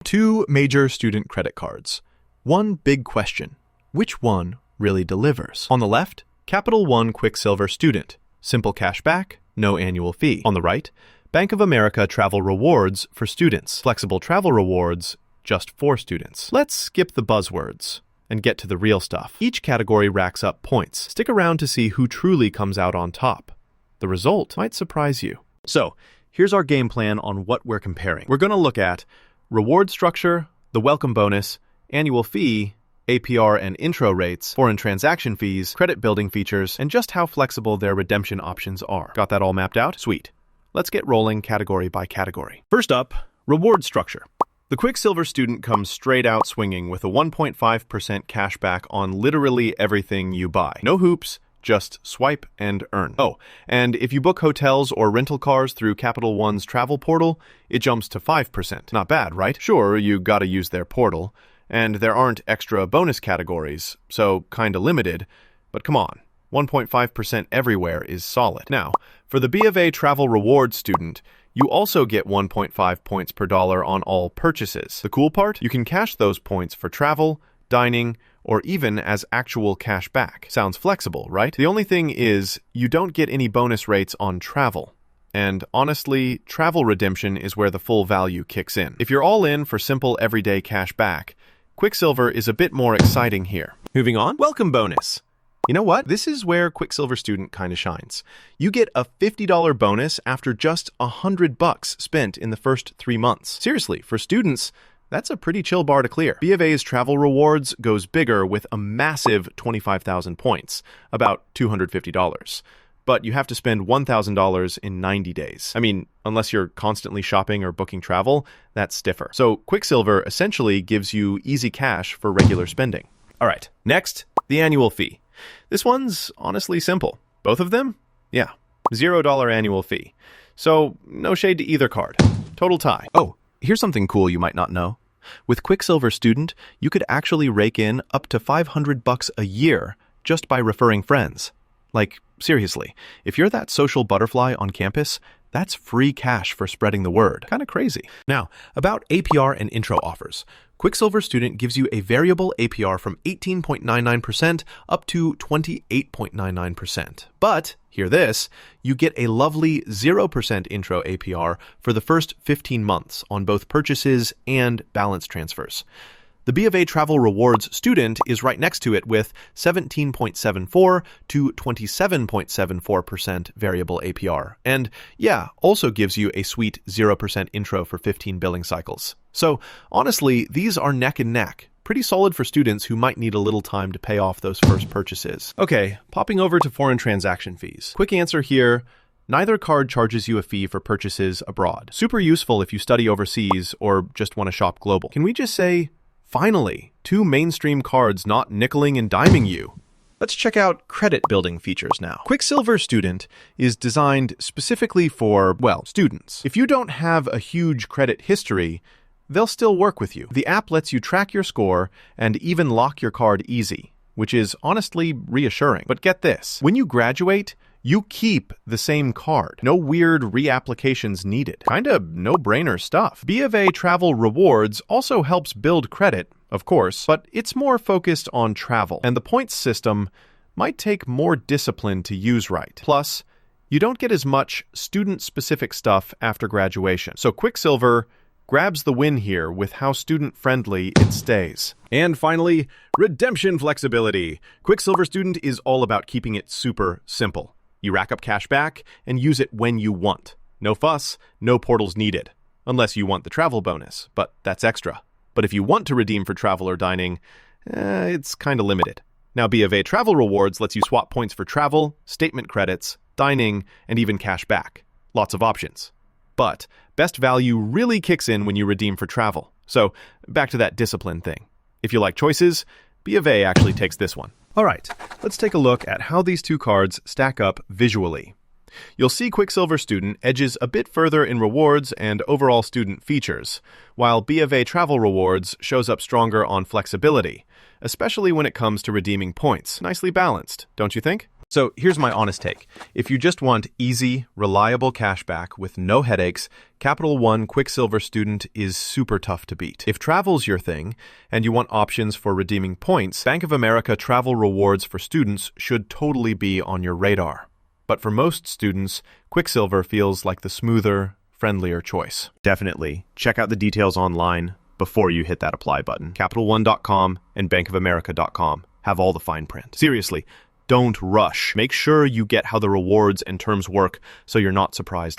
Two major student credit cards. One big question: which one really delivers? On the left, Capital One Quicksilver Student. Simple cashback, no annual fee. On the right, Bank of America Travel Rewards for students. Flexible travel rewards just for students. Let's skip the buzzwords and get to the real stuff. Each category racks up points. Stick around to see who truly comes out on top. The result might surprise you. So, here's our game plan on what we're comparing. We're going to look at reward structure, the welcome bonus, annual fee, APR and intro rates, foreign transaction fees, credit building features, and just how flexible their redemption options are. Got that all mapped out? Sweet. Let's get rolling category by category. First up, reward structure. The Quicksilver Student comes straight out swinging with a 1.5% cashback on literally everything you buy. No hoops, just swipe and earn. Oh, and if you book hotels or rental cars through Capital One's travel portal, it jumps to 5%. Not bad, right? Sure, you gotta use their portal, and there aren't extra bonus categories, so kinda limited, but come on, 1.5% everywhere is solid. Now, for the BofA Travel Rewards Student, you also get 1.5 points per dollar on all purchases. The cool part? You can cash those points for travel, dining, or even as actual cash back. Sounds flexible, right? The only thing is, you don't get any bonus rates on travel. And honestly, travel redemption is where the full value kicks in. If you're all in for simple everyday cash back, Quicksilver is a bit more exciting here. Moving on, welcome bonus. You know what? This is where Quicksilver Student kind of shines. You get a $50 bonus after just $100 spent in the first 3 months. Seriously, for students, that's a pretty chill bar to clear. BofA's Travel Rewards goes bigger with a massive 25,000 points, about $250. But you have to spend $1,000 in 90 days. I mean, unless you're constantly shopping or booking travel, that's stiffer. So Quicksilver essentially gives you easy cash for regular spending. All right, next, the annual fee. This one's honestly simple. Both of them? Yeah, $0 annual fee. So no shade to either card. Total tie. Oh, here's something cool you might not know. With Quicksilver Student, you could actually rake in up to $500 a year just by referring friends. Like, seriously, if you're that social butterfly on campus, that's free cash for spreading the word. Kind of crazy. Now, about APR and intro offers. Quicksilver Student gives you a variable APR from 18.99% up to 28.99%. But, hear this, you get a lovely 0% intro APR for the first 15 months on both purchases and balance transfers. The BofA Travel Rewards Student is right next to it with 17.74 to 27.74% variable APR. And yeah, also gives you a sweet 0% intro for 15 billing cycles. So honestly, these are neck and neck. Pretty solid for students who might need a little time to pay off those first purchases. Okay, popping over to foreign transaction fees. Quick answer here. Neither card charges you a fee for purchases abroad. Super useful if you study overseas or just want to shop global. Can we just say, finally, two mainstream cards not nickeling and diming you? Let's check out credit building features now. Quicksilver Student is designed specifically for, well, students. If you don't have a huge credit history, they'll still work with you. The app lets you track your score and even lock your card easy, which is honestly reassuring. But get this, when you graduate, you keep the same card. No weird reapplications needed. Kinda no-brainer stuff. BofA Travel Rewards also helps build credit, of course, but it's more focused on travel, and the points system might take more discipline to use right. Plus, you don't get as much student-specific stuff after graduation. So Quicksilver grabs the win here with how student-friendly it stays. And finally, redemption flexibility. Quicksilver Student is all about keeping it super simple. You rack up cash back and use it when you want. No fuss, no portals needed. Unless you want the travel bonus, but that's extra. But if you want to redeem for travel or dining, it's kind of limited. Now, BofA Travel Rewards lets you swap points for travel, statement credits, dining, and even cash back. Lots of options. But best value really kicks in when you redeem for travel. So back to that discipline thing. If you like choices, BofA actually takes this one. All right, let's take a look at how these two cards stack up visually. You'll see Quicksilver Student edges a bit further in rewards and overall student features, while BofA Travel Rewards shows up stronger on flexibility, especially when it comes to redeeming points. Nicely balanced, don't you think? So here's my honest take. If you just want easy, reliable cashback with no headaches, Capital One Quicksilver Student is super tough to beat. If travel's your thing, and you want options for redeeming points, Bank of America Travel Rewards for Students should totally be on your radar. But for most students, Quicksilver feels like the smoother, friendlier choice. Definitely. Check out the details online before you hit that apply button. CapitalOne.com and BankofAmerica.com have all the fine print. Seriously, don't rush. Make sure you get how the rewards and terms work so you're not surprised